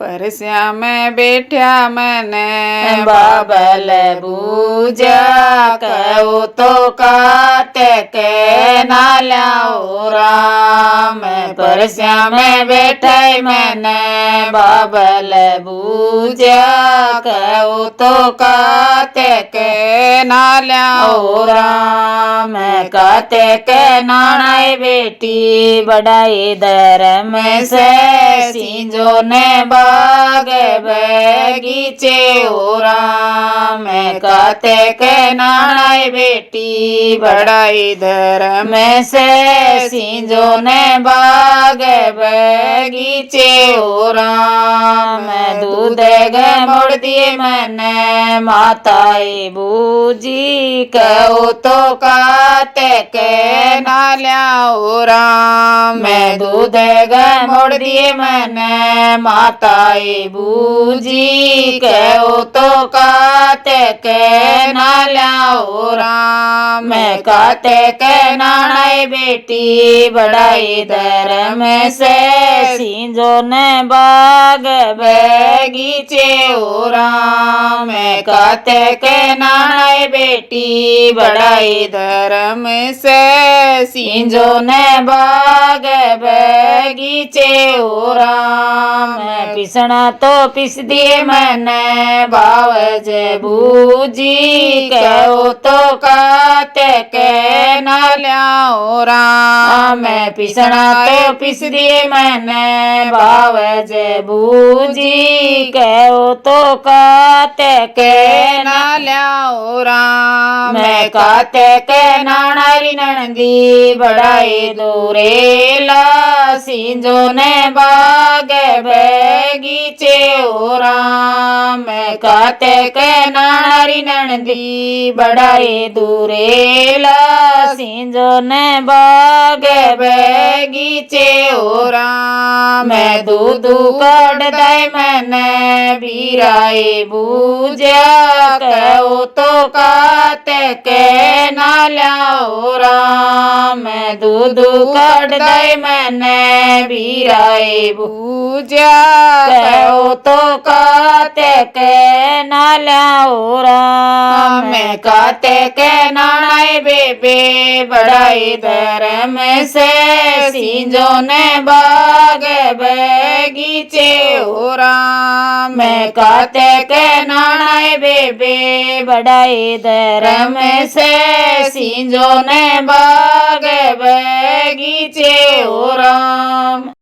परस्या में बैठा मैंने बाबल बूझा कहू तो कात के नाल्याओ राम। परस्या में बैठे मैंने बाबल बूझा कहू तो कात के नाल्याओ राम। काते के नानाई बेटी बड़ाई धर्म से सिंजो ने बाग बगीचे ओ राम। काते के नानाई बेटी बड़ाई धर्म में से सिंजो ने बाग बगीचे ओ राम। दूध मोड़ दिए मैंने माताई बूजी कहू तो काते के नाल्याओ राम। मैं दूध मोड़ दिए मैंने माताई बूजी कहू तो काते के नाल्याओ राम। मैं काते के नानाई बेटी बड़ाई धर्म से सिंजो ने बाग बगीचे ओ राम। काते के नानाई बेटी बड़ाई धर्म से सिंजो ने बाग बगीचे ओ राम। पिसना तो पिस दिए मैंने बावज बूजी कहू तो काते के नाल्याओ राम। पिसना तो पिस दिए मैंने बावज बूजी कहू तो काते के नाल्याओ राम। काते के नानारी नंदी बड़ाई दूरेला सिंजो ने बाग बगीचे ओ राम। काते के नानारी नंदी बड़ाई दूरेला सिंजो ने बाग बगीचे ओ राम। दूधू कड़ दे मैंने बीराई बूझा कहू तो काते के नाल्याओ राम। दूध कड़ दे मैंने बीराई बूझा कहू तो काते के नाल्याओ राम। काते के नानाई बेबे बड़ाई धर्म से सिंजो ने बाग बगीचे ओ राम। काते के नानाई बेबे बड़ाई धर्म से सिंजो ने बाग बगीचे ओ राम।